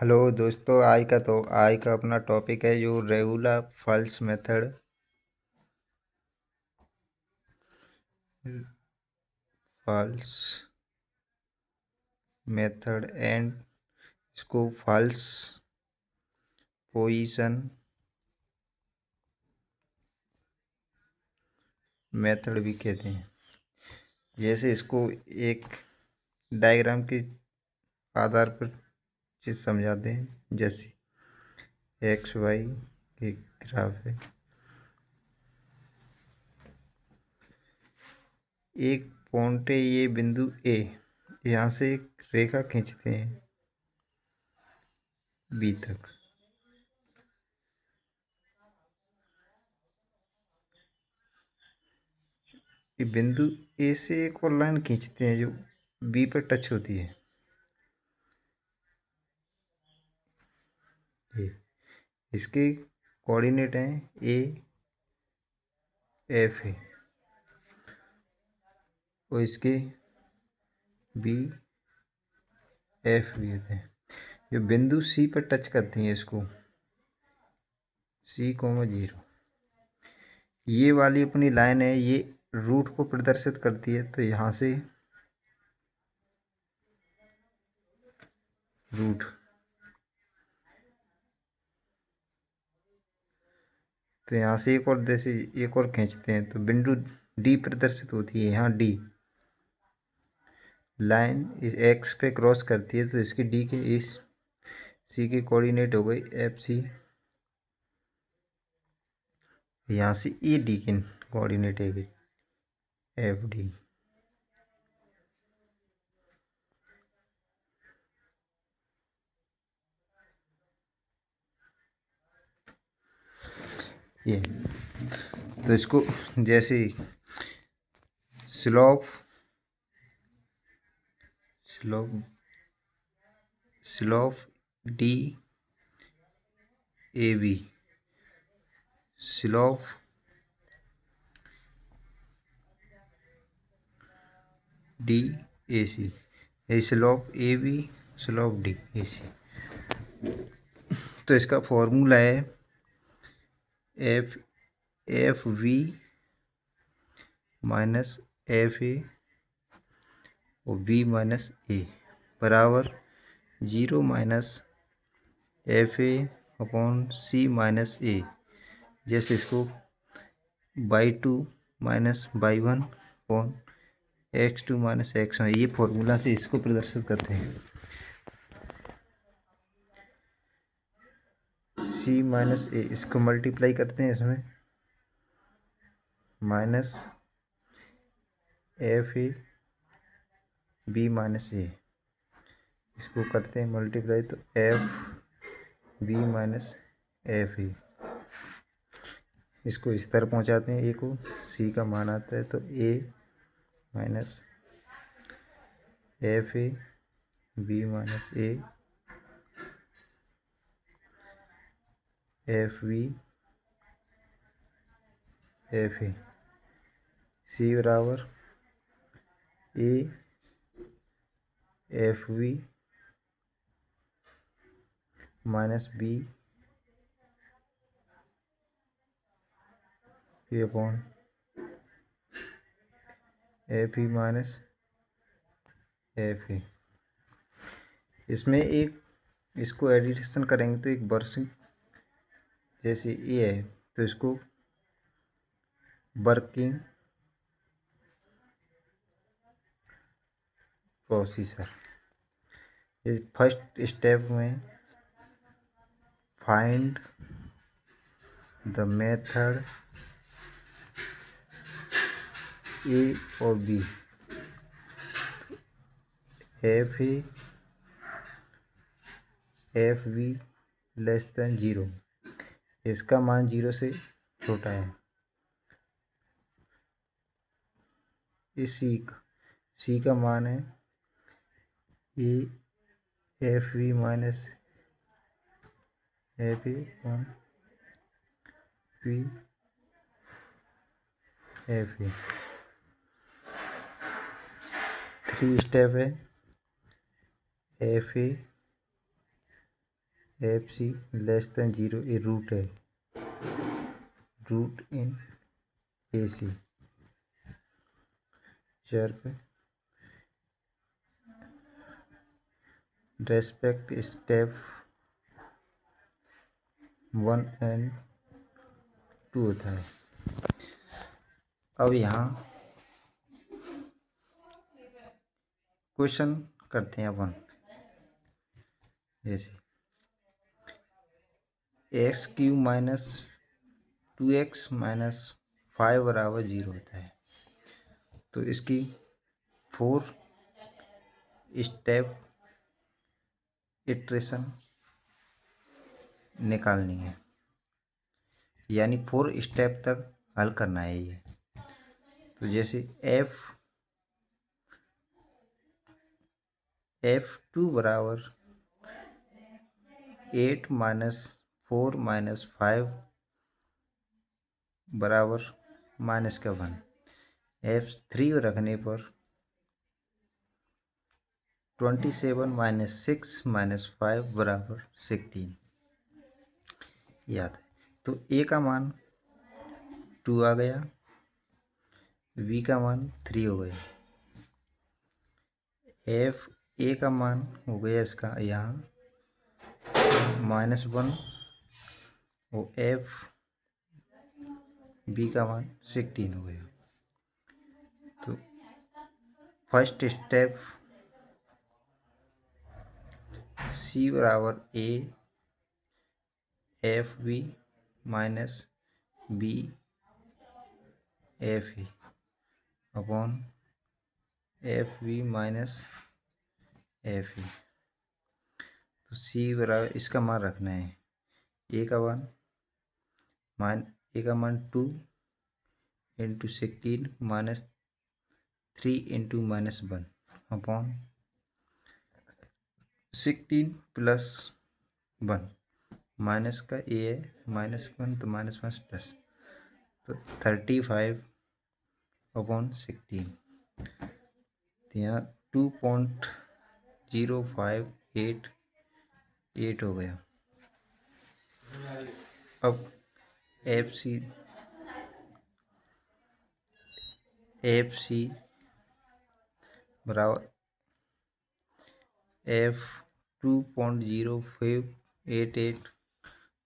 Hello दोस्तों, आज का अपना टॉपिक है जो regula falsi method falsi method and इसको फॉल्स पोजीशन मेथड भी कहते हैं। जैसे इसको एक डायग्राम के आधार पर चीज़ समझाते हैं। जैसे एक्स वाई की ग्राफ है, एक पॉइंट है ये बिंदु ए, यहाँ से एक रेखा खींचते हैं बी तक। ये बिंदु ए से एक और लाइन खींचते हैं जो बी पर टच होती है। ये इसके कोऑर्डिनेट हैं ए एफ है और इसके बी एफ भी होते हैं। जो बिंदु सी पर टच करती हैं इसको C,0, ये वाली अपनी लाइन है, ये रूट को प्रदर्शित करती है। तो यहाँ से रूट, तो यहाँ से एक और खींचते हैं तो बिंदु डी प्रदर्शित होती है। यहाँ डी लाइन इस एक्स पे क्रॉस करती है, तो इसकी डी के इस सी के कोऑर्डिनेट हो गई FC। यहाँ से ए डी के कोऑर्डिनेट है FD। ये तो इसको जैसे slope slope slope DAB, slope DAC, ये स्लोप AB, स्लोप DAC। तो इसका फॉर्मूला है FV माइनस FA और B माइनस A बराबर 0 minus FA upon C minus A। जैसे इसको y2 minus y1 upon x2 minus x1, ये फॉर्मूला से इसको प्रदर्शित करते हैं। C माइनस A इसको मल्टीप्लाई करते हैं इसमें minus FA B minus A, इसको करते हैं मल्टीप्लाई तो FB माइनस FA। इसको इस तरह पहुंचाते हैं, ए को सी का मान आता है तो A minus FA B minus A FB FA, C बराबर A FB minus B upon FE minus FA। इसमें एक इसको एडिशन करेंगे तो एक वर्किंग, जैसे ये है तो इसको वर्किंग प्रोसीजर। इस फर्स्ट स्टेप में फाइंड द मेथड A और B, FA FB less than 0, इसका मान 0 से छोटा है। इस C का मान है A FB minus FA B FA। 3 step है FA F C less than 0 ये रूट है, root in A C sharp respect step 1 and 2 होता है। अब यहाँ क्वेश्चन करते हैं अपन, जैसे x Q minus 2x minus 5 बराबर 0 होता है, तो इसकी 4 स्टेप इटरेशन निकालनी है, यानी 4 स्टेप तक हल करना है ये। तो जैसे f2 बराबर 8 माइनस 4 माइनस 5 बराबर माइनस का 1, f3 रखने पर 27 माइनस 6 माइनस 5 बराबर 16 याद है। तो a का मान 2 आ गया, v का मान 3 हो गया, f a का मान हो गया इसका यहाँ -1 और f b का मान 16 हो गया। तो फर्स्ट स्टेप c बराबर a f b minus b f a upon f b minus f a. तो सी बराबर इसका मान रखना है, ए का मान 2 into 16 minus 3 into -1 upon 16 plus 1 minus का ए है -1 तो -1 प्लस, तो 35 अपॉन 16, तो यहाँ 2.0588 हो गया। अब एफ सी बराबर F2.0588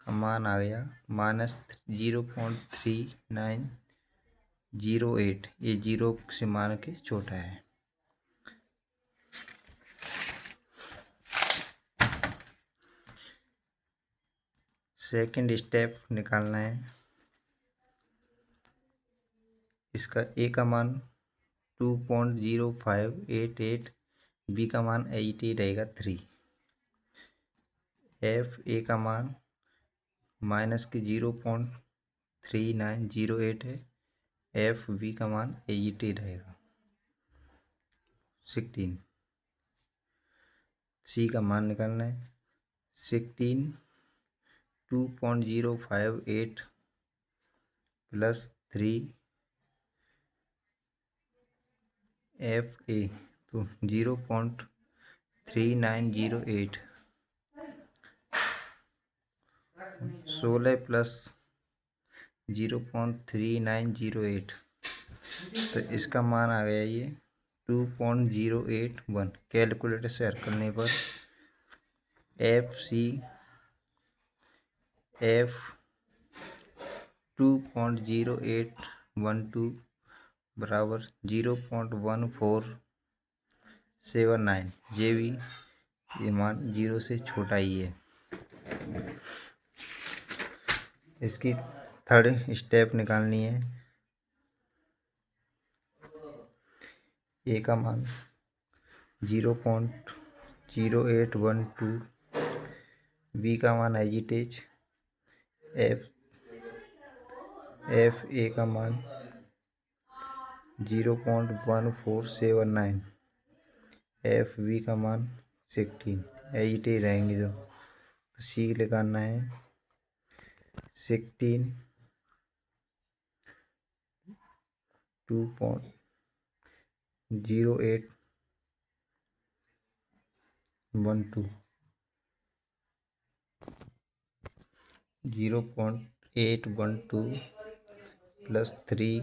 का मान आ गया -0.3908, ये 0 से मान के छोटा है। सेकंड स्टेप निकालना है, इसका ए का मान 2.0588, बी का मान 80 रहेगा 3, एफ ए का मान माइनस के 0.3908 है, एफ बी का मान 80 रहेगा 16, सी का मान निकालना है 16 2.058 प्लस 3 एफ ए, तो 0.3908, 16 प्लस 0.3908, तो इसका मान आ गया ये 2.081। कैलकुलेटर से हल करने पर एफ 2.0812 बराबर 0.1479, ये भी ये मान 0 से छोटा ही है। इसकी थर्ड स्टेप निकालनी है, ए का मान 0.0812, बी का मान एजिटेज, एफ ए का मान 0.1479, एफ बी का मान 16, एजिटेज रहेंगे जो, तो सी लगाना है 16 2.0812, 0.812 प्लस 3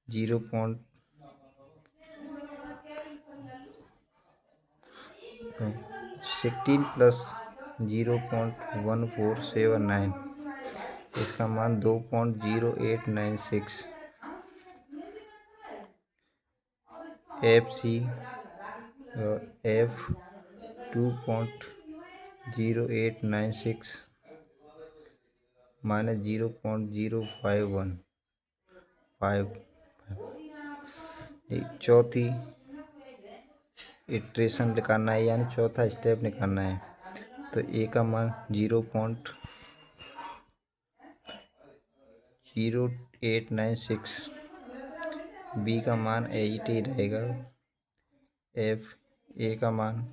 0.16 प्लस 0.1479, इसका मान 2.0896। FC F 2.0896 minus 0.0515। चौथी इटरेशन निकालना है, यानी चौथा स्टेप निकालना है। तो ए का मान 0.0896, बी का मान 80 रहेगा, एफ ए का मान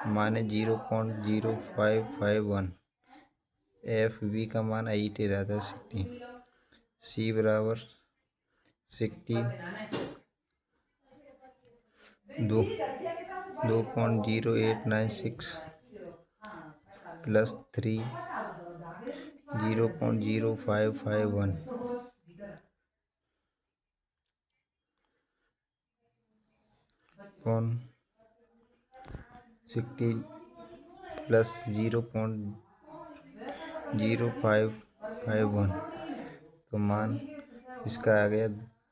माने 0.0551, एफ बी का मान 80 रहता है 60, सी बराबर 60 2.0896 प्लस 3 0.0551 60 प्लस 0.0551, तो मान इसका आ गया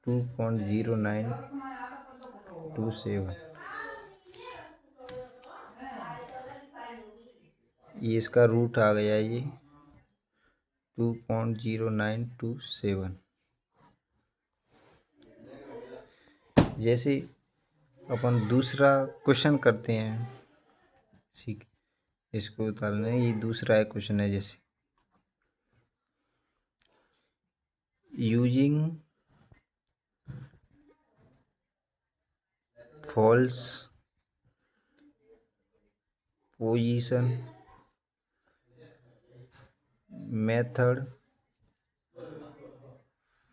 2.0927। ये इसका रूट आ गया, ये 2.0927। जैसे अपन दूसरा क्वेश्चन करते हैं, ठीक, इसको उतारना है। ये दूसरा क्वेश्चन है, जैसे using false position method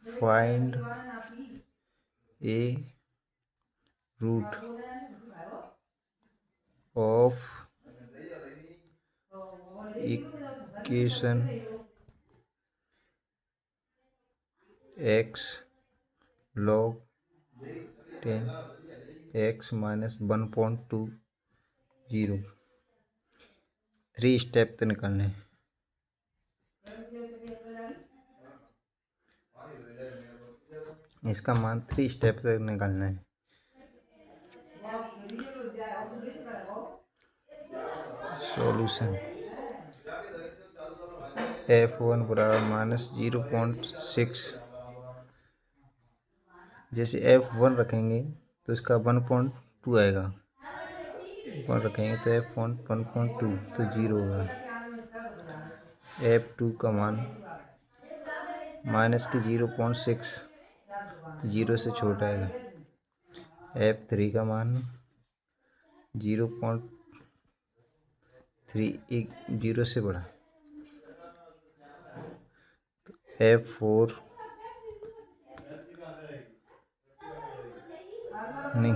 find a root of equation x log 10 x माइनस 1.20। 3 स्टेप तो निकालने हैं। इसका मान 3 स्टेप तक निकालना है। सॉल्यूशन F1 बराबर माइनस 0.6। जैसे F1 रखेंगे तो इसका 1.2 आएगा, 1 रखेंगे तो F1 तो 0 होगा। F2 का मान माइनस की 0.6, 0 से छोटा है। F3 का मान 0.3, 0 से बड़ा। F4 नहीं,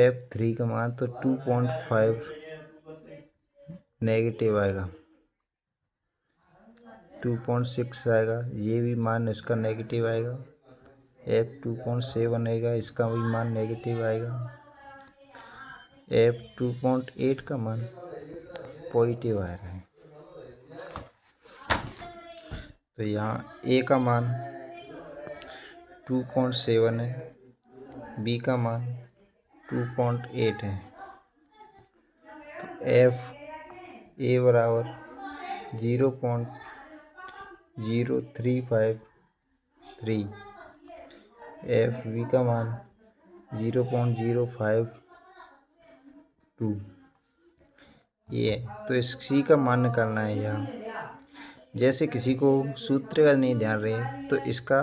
F3 का मान तो 2.5 नेगेटिव आएगा, 2.6 आएगा, ये भी मान इसका नेगेटिव आएगा। F2.7 आएगा, इसका भी मान नेगेटिव आएगा। F2.8 का मान पॉजिटिव आ रहा है। तो यहाँ ए का मान 2.7 है, बी का मान 2.8 है। तो F ए बराबर 0.0353, एफ बी का मान 0.052। ये तो इस सी का मान निकालना है। यहाँ जैसे किसी को सूत्र का नहीं ध्यान रहे तो इसका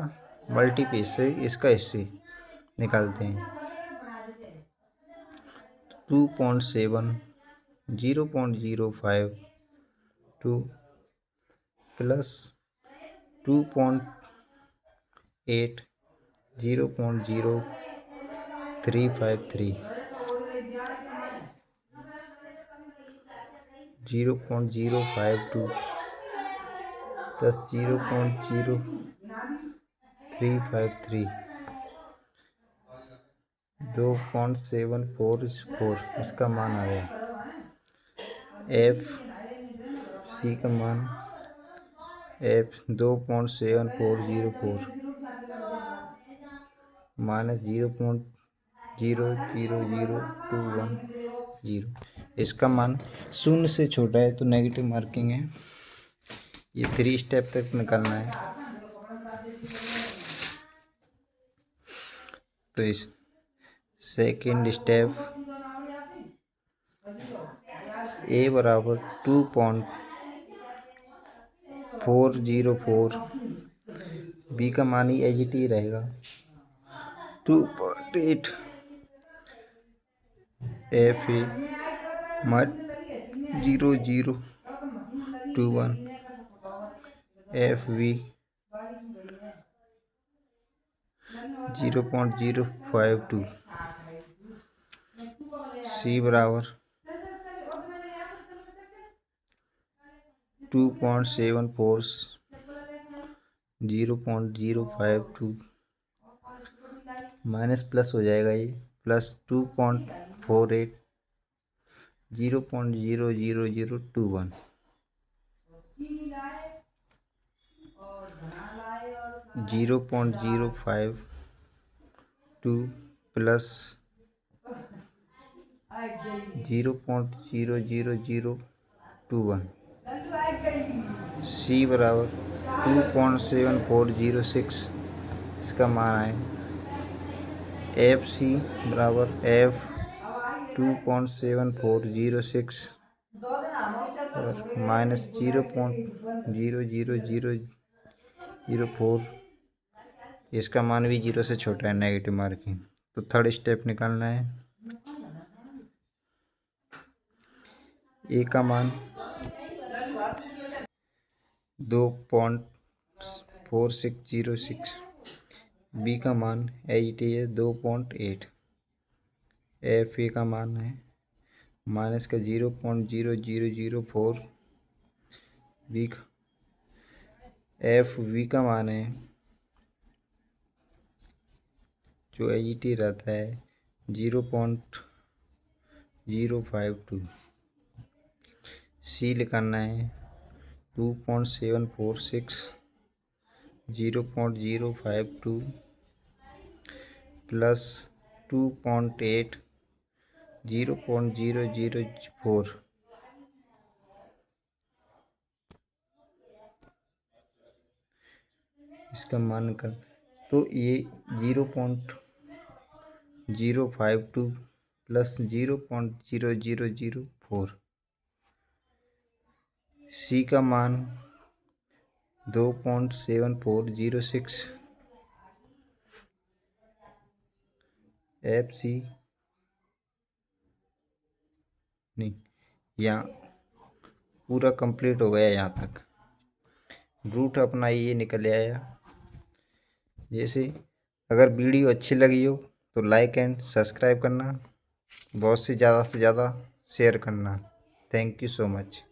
मल्टीपल से इसका हिस्से निकालते हैं। 2.7 0.052 प्लस 2.8 0.0353, 0.052 प्लस 0.0353 2.744 इसका मान आ गया। एफ सी का मान एफ 2.7404 माइनस 0.000210। इसका मान शून्य से छोटा है तो नेगेटिव मार्किंग है। ये 3 स्टेप तक निकालना है। तो इस सेकेंड स्टेप ए बराबर 2.404 बी का मान ही एच टी रहेगा 2.8 एफ ए 0021 एफ वी 0.052 सी बराबर 2.74 0.052 माइनस प्लस हो जाएगा ये प्लस 2.48 0.00021 0.052 प्लस 0.00021 सी बराबर 2.7406 इसका मान है। एफ सी बराबर एफ 2.7406 और माइनस 0.00004 इसका मान भी 0 से छोटा है, नेगेटिव मार्किंग। तो थर्ड स्टेप निकालना है। ए का मान 2.4606 बी का मान एच टी है 2.8 एफ ए का मान है माइनस का 0.0004 बी का एफ वी का मान है जो एच टी रहता है 0.052 सी लिखना है 2.746 0.052 प्लस 2.8 0.004 इसका मान कर तो ये 0.052 प्लस 0.0004 सी का मान 2.7406 एफ सी नहीं, यहाँ पूरा कंप्लीट हो गया। यहाँ तक रूट अपना ये निकल आया। जैसे अगर वीडियो अच्छी लगी हो तो लाइक एंड सब्सक्राइब करना, बहुत से ज़्यादा शेयर करना। Thank you so much.